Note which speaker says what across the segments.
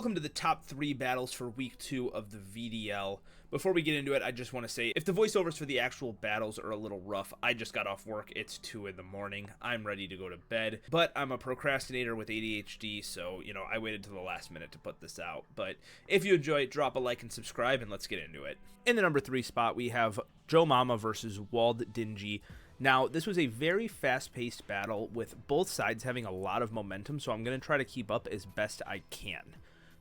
Speaker 1: Welcome to the top 3 battles for week 2 of the VDL. Before we get into it, I just want to say, if the voiceovers for the actual battles are a little rough, I just got off work, it's 2 in the morning, I'm ready to go to bed, but I'm a procrastinator with ADHD, so, I waited till the last minute to put this out. But if you enjoy it, drop a like and subscribe, and let's get into it. In the number 3 spot, we have Joe Mama versus Walled Dingy. Now, this was a very fast-paced battle with both sides having a lot of momentum, so I'm going to try to keep up as best I can.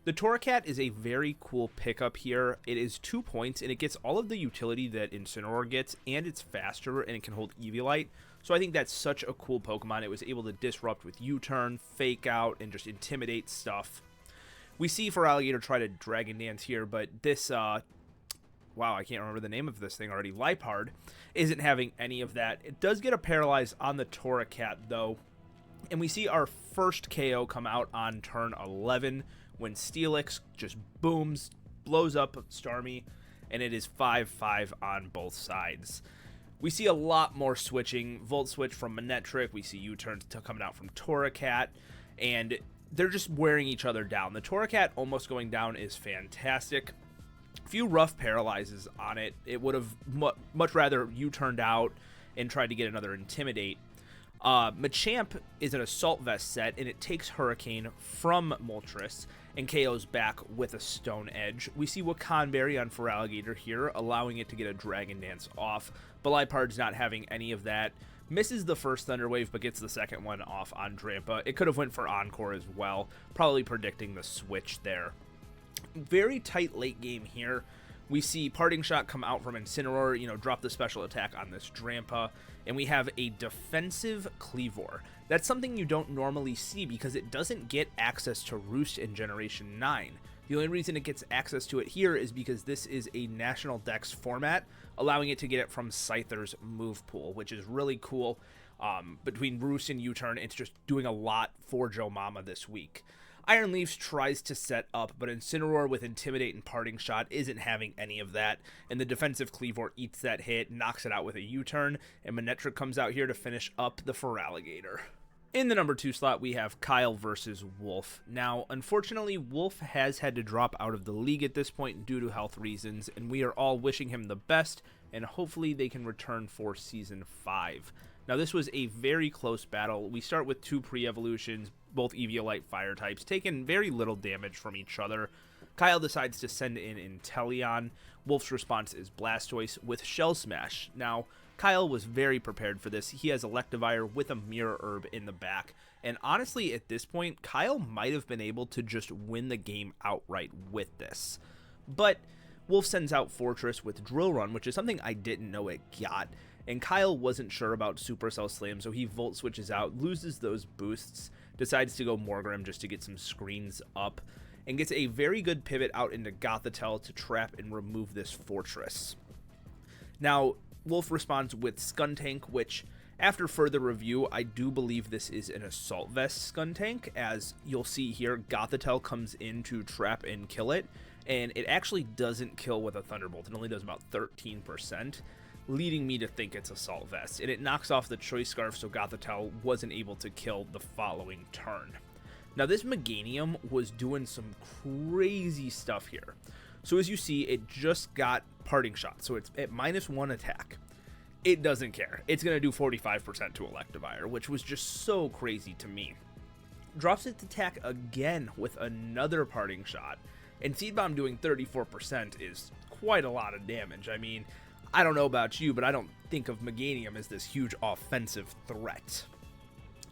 Speaker 1: The Torracat is a very cool pickup here. It is 2 points, and it gets all of the utility that Incineroar gets, and it's faster, and it can hold Eviolite. So I think that's such a cool Pokemon. It was able to disrupt with U-Turn, Fake Out, and just intimidate stuff. We see Feraligatr try to Dragon Dance here, but this, wow, I can't remember the name of this thing already, Liepard, isn't having any of that. It does get a Paralyze on the Torracat, though, and we see our first KO come out on turn 11, when Steelix just booms, blows up Starmie, and it is 5-5 on both sides. We see a lot more switching. Volt Switch from Manectric. We see U-turns coming out from Torracat, and they're just wearing each other down. The Torracat almost going down is fantastic. A few rough paralyzes on it. It would have much rather U-turned out and tried to get another Intimidate. Machamp is an Assault Vest set, and it takes Hurricane from Moltres and KOs back with a Stone Edge. We see Wakanberry on Feraligatr here, allowing it to get a Dragon Dance off, but Liepard's not having any of that. Misses the first Thunder Wave, but gets the second one off on Drampa. It could have went for Encore as well, probably predicting the switch there. Very tight late game here. We see Parting Shot come out from Incineroar, drop the special attack on this Drampa, and we have a defensive Kleavor. That's something you don't normally see because it doesn't get access to Roost in Generation 9. The only reason it gets access to it here is because this is a National Dex format, allowing it to get it from Scyther's move pool, which is really cool. Between Roost and U-Turn, it's just doing a lot for Joe Mama this week. Iron Leaves tries to set up, but Incineroar with Intimidate and Parting Shot isn't having any of that, and the defensive Kleavor eats that hit, knocks it out with a U-turn, and Manectric comes out here to finish up the Feraligatr. In the number 2 slot, we have Kyle versus Wolf. Now, unfortunately, Wolf has had to drop out of the league at this point due to health reasons, and we are all wishing him the best, and hopefully they can return for Season 5. Now, this was a very close battle. We start with 2 pre-evolutions, both Eviolite fire types, taking very little damage from each other. Kyle decides to send in Inteleon. Wolf's response is Blastoise with Shell Smash. Now, Kyle was very prepared for this. He has Electivire with a Mirror Herb in the back. And honestly, at this point, Kyle might have been able to just win the game outright with this. But Wolf sends out Fortress with Drill Run, which is something I didn't know it got. And Kyle wasn't sure about Supercell Slam, so he Volt Switches out, loses those boosts, decides to go Morgrem just to get some screens up, and gets a very good pivot out into Gothitelle to trap and remove this Fortress. Now, Wolf responds with Skuntank, which, after further review, I do believe this is an Assault Vest Skuntank, as you'll see here, Gothitelle comes in to trap and kill it, and it actually doesn't kill with a Thunderbolt. It only does about 13%. Leading me to think it's Assault Vest, and it knocks off the Choice Scarf, so Gothitelle wasn't able to kill the following turn. Now, this Meganium was doing some crazy stuff here. So as you see, it just got Parting Shot, so it's at -1 attack. It doesn't care. It's going to do 45% to Electivire, which was just so crazy to me. Drops its attack again with another Parting Shot, and Seed Bomb doing 34% is quite a lot of damage. I mean, I don't know about you, but I don't think of Meganium as this huge offensive threat.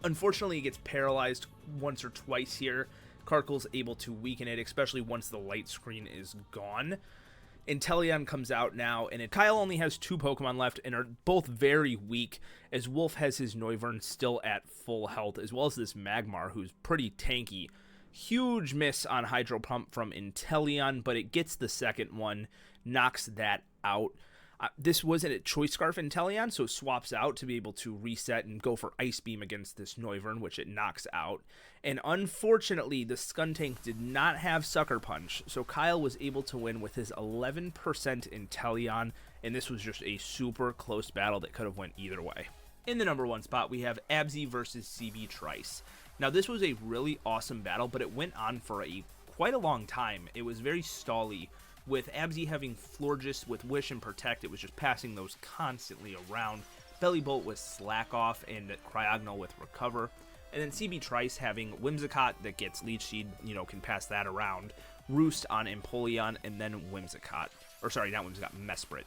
Speaker 1: Unfortunately, it gets paralyzed once or twice here. Karkel's able to weaken it, especially once the light screen is gone. Inteleon comes out now, and Kyle only has 2 Pokemon left and are both very weak, as Wolf has his Noivern still at full health, as well as this Magmar, who's pretty tanky. Huge miss on Hydro Pump from Inteleon, but it gets the second one, knocks that out. This wasn't a Choice Scarf Inteleon, so it swaps out to be able to reset and go for Ice Beam against this Noivern, which it knocks out. And unfortunately, the Skuntank did not have Sucker Punch, so Kyle was able to win with his 11% Inteleon, and this was just a super close battle that could have went either way. In the number 1 spot, we have Abzy versus CB Trice. Now, this was a really awesome battle, but it went on for a quite a long time. It was very stally. With Abzy having Florges with Wish and Protect, it was just passing those constantly around. Bellybolt with Slack Off and Cryogonal with Recover. And then CB Trice having Whimsicott that gets Leech Seed, can pass that around. Roost on Empoleon, and then Whimsicott. Or sorry, not Whimsicott, Mesprit.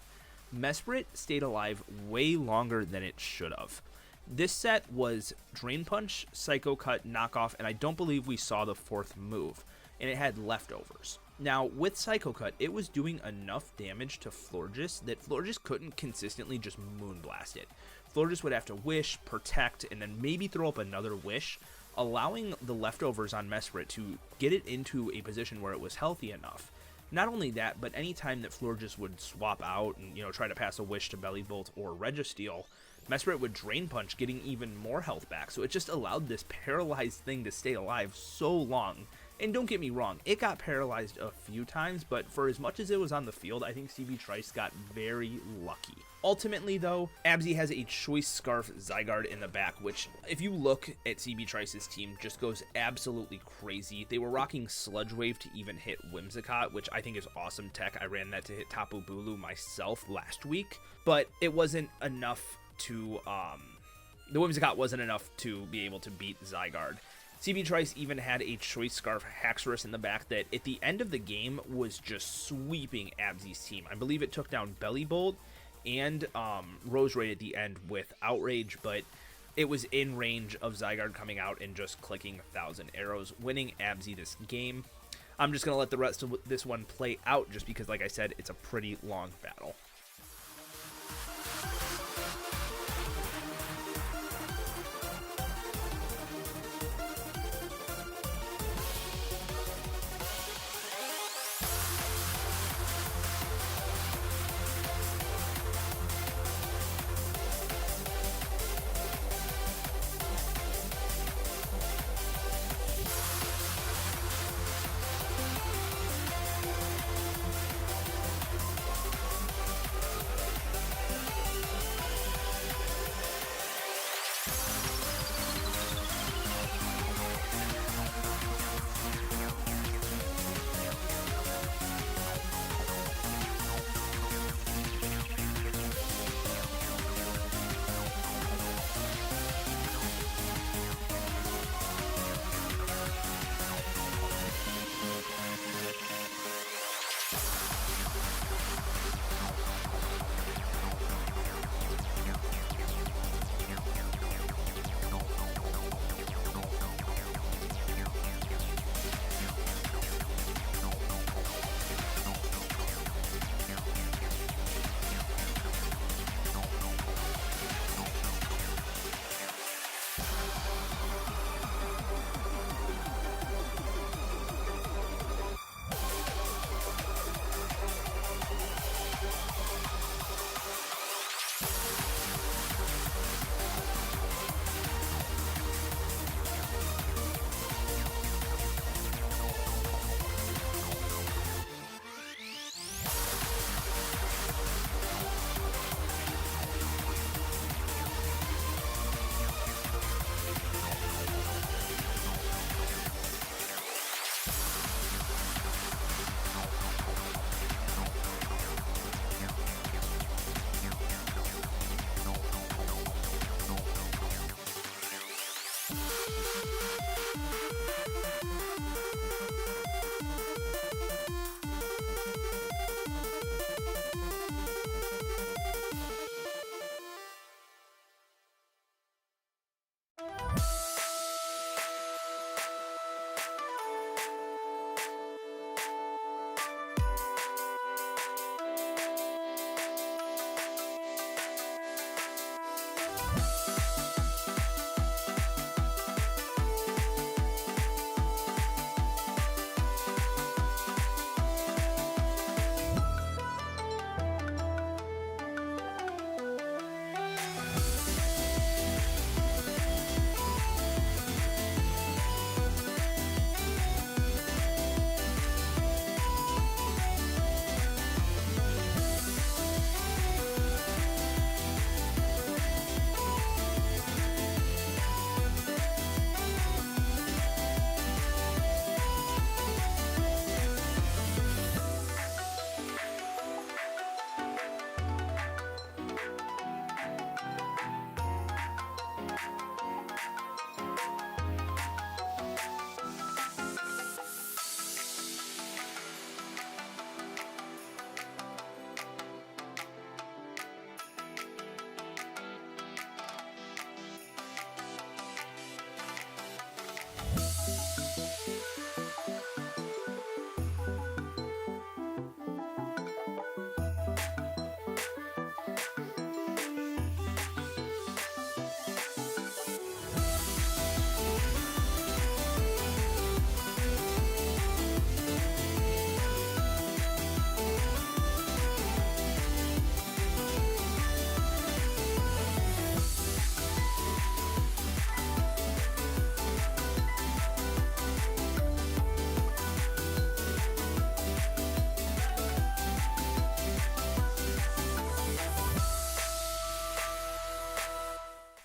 Speaker 1: Mesprit stayed alive way longer than it should have. This set was Drain Punch, Psycho Cut, Knockoff, and I don't believe we saw the fourth move. And it had leftovers. Now, with Psycho Cut, it was doing enough damage to Florges that Florges couldn't consistently just Moonblast it. Florges would have to Wish, Protect, and then maybe throw up another Wish, allowing the leftovers on Mesprit to get it into a position where it was healthy enough. Not only that, but anytime that Florges would swap out and, try to pass a Wish to Bellybolt or Registeel, Mesprit would Drain Punch, getting even more health back. So it just allowed this paralyzed thing to stay alive so long. And don't get me wrong, it got paralyzed a few times, but for as much as it was on the field, I think CB Trice got very lucky. Ultimately, though, Abzy has a Choice Scarf Zygarde in the back, which, if you look at CB Trice's team, just goes absolutely crazy. They were rocking Sludge Wave to even hit Whimsicott, which I think is awesome tech. I ran that to hit Tapu Bulu myself last week, but it wasn't enough to, the Whimsicott wasn't enough to be able to beat Zygarde. CB Trice even had a Choice Scarf Haxorus in the back that, at the end of the game, was just sweeping Abzy's team. I believe it took down Bellybolt and Roserade at the end with Outrage, but it was in range of Zygarde coming out and just clicking 1,000 arrows, winning Abzy this game. I'm just going to let the rest of this one play out just because, like I said, it's a pretty long battle.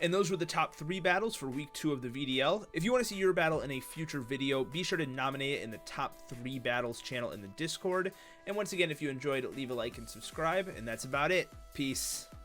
Speaker 1: And those were the top 3 battles for week 2 of the VDL. If you want to see your battle in a future video, be sure to nominate it in the top 3 battles channel in the Discord. And once again, if you enjoyed, leave a like and subscribe. And that's about it. Peace.